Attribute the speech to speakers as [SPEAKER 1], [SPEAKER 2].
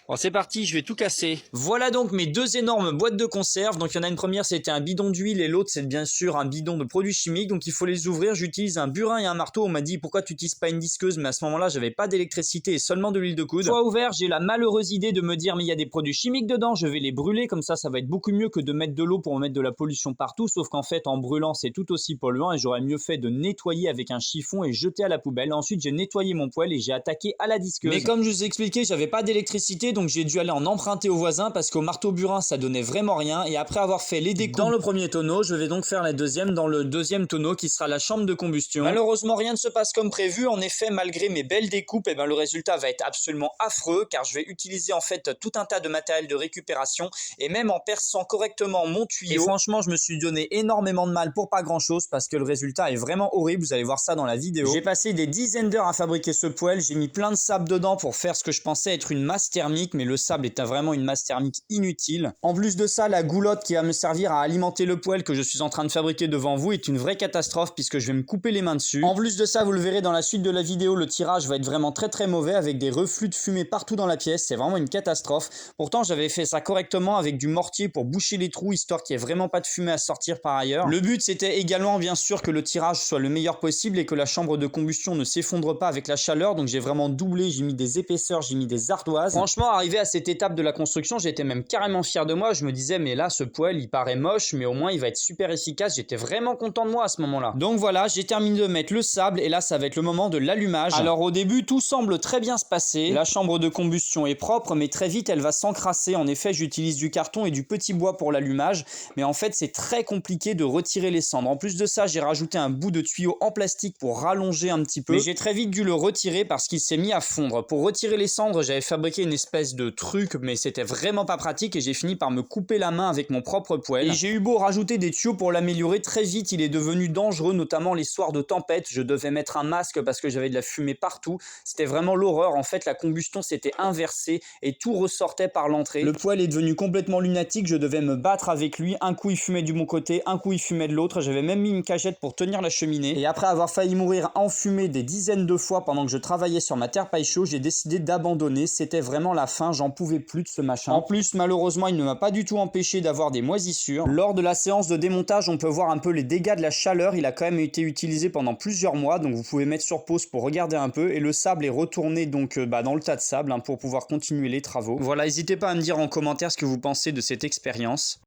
[SPEAKER 1] Bon, c'est parti, je vais tout casser.
[SPEAKER 2] Voilà donc mes deux énormes boîtes de conserve. Donc il y en a une première, c'était un bidon d'huile et l'autre, c'est bien sûr un bidon de produits chimiques. Donc il faut les ouvrir. J'utilise un burin et un marteau. On m'a dit pourquoi tu n'utilises pas une disqueuse, mais à ce moment-là, j'avais pas d'électricité et seulement de l'huile de coude. Une fois ouvert, j'ai la malheureuse idée de me dire mais il y a des produits chimiques dedans, je vais les brûler comme ça va être beaucoup mieux que de mettre de l'eau pour mettre de la pollution partout. Sauf qu'en fait, en brûlant, c'est tout aussi polluant et j'aurais mieux fait de nettoyer avec un chiffon et jeter à la poubelle. Ensuite, j'ai nettoyé mon poêle et j'ai attaqué à la disqueuse. Mais comme je vous ai expliqué, j'avais pas d'électricité, donc j'ai dû aller en emprunter au voisin parce qu'au marteau burin ça donnait vraiment rien. Et après avoir fait les découpes dans le premier tonneau, je vais donc faire la deuxième dans le deuxième tonneau qui sera la chambre de combustion. Malheureusement rien ne se passe comme prévu. En effet, malgré mes belles découpes, le résultat va être absolument affreux car je vais utiliser en fait tout un tas de matériel de récupération et même en perçant correctement mon tuyau. Et franchement je me suis donné énormément de mal pour pas grand chose parce que le résultat est vraiment horrible. Vous allez voir ça dans la vidéo. J'ai passé des dizaines d'heures à fabriquer ce poêle. J'ai mis plein de sable dedans pour faire ce que je pensais être une masse thermique, mais le sable est vraiment une masse thermique inutile. En plus de ça, la goulotte qui va me servir à alimenter le poêle que je suis en train de fabriquer devant vous est une vraie catastrophe puisque je vais me couper les mains dessus. En plus de ça, vous le verrez dans la suite de la vidéo, le tirage va être vraiment très mauvais avec des reflux de fumée partout dans la pièce. C'est vraiment une catastrophe. Pourtant, j'avais fait ça correctement avec du mortier pour boucher les trous histoire qu'il n'y ait vraiment pas de fumée à sortir par ailleurs. Le but, c'était également bien sûr que le tirage soit le meilleur possible et que la chambre de combustion ne s'effondre pas avec la chaleur. Donc j'ai vraiment doublé, j'ai mis des épaisseurs, j'ai mis des ardoises. Franchement, arrivé à cette étape de la construction, j'étais même carrément fier de moi. Je me disais mais là ce poêle il paraît moche mais au moins il va être super efficace. J'étais vraiment content de moi à ce moment-là. Donc voilà, j'ai terminé de mettre le sable et là ça va être le moment de l'allumage. Alors au début tout semble très bien se passer. La chambre de combustion est propre mais très vite elle va s'encrasser. En effet j'utilise du carton et du petit bois pour l'allumage mais en fait c'est très compliqué de retirer les cendres. En plus de ça j'ai rajouté un bout de tuyau en plastique pour rallonger un petit peu. Mais j'ai très vite dû le retirer parce qu'il s'est mis à fondre. Pour retirer les cendres j'avais fabriqué une espèce de truc mais c'était vraiment pas pratique et j'ai fini par me couper la main avec mon propre poêle. Et j'ai eu beau rajouter des tuyaux pour l'améliorer, très vite il est devenu dangereux, notamment les soirs de tempête. Je devais mettre un masque parce que j'avais de la fumée partout. C'était vraiment l'horreur. En fait la combustion s'était inversée et tout ressortait par l'entrée. Le poêle est devenu complètement lunatique, je devais me battre avec lui. Un coup il fumait du bon côté, un coup il fumait de l'autre. J'avais même mis une cagette pour tenir la cheminée. Et après avoir failli mourir enfumé des dizaines de fois pendant que je travaillais sur ma terre paille chaud, j'ai décidé d'abandonner. C'était vraiment la fin, j'en pouvais plus de ce machin. En plus, malheureusement, il ne m'a pas du tout empêché d'avoir des moisissures. Lors de la séance de démontage, on peut voir un peu les dégâts de la chaleur. Il a quand même été utilisé pendant plusieurs mois, donc vous pouvez mettre sur pause pour regarder un peu. Et le sable est retourné donc dans le tas de sable pour pouvoir continuer les travaux. Voilà, n'hésitez pas à me dire en commentaire ce que vous pensez de cette expérience.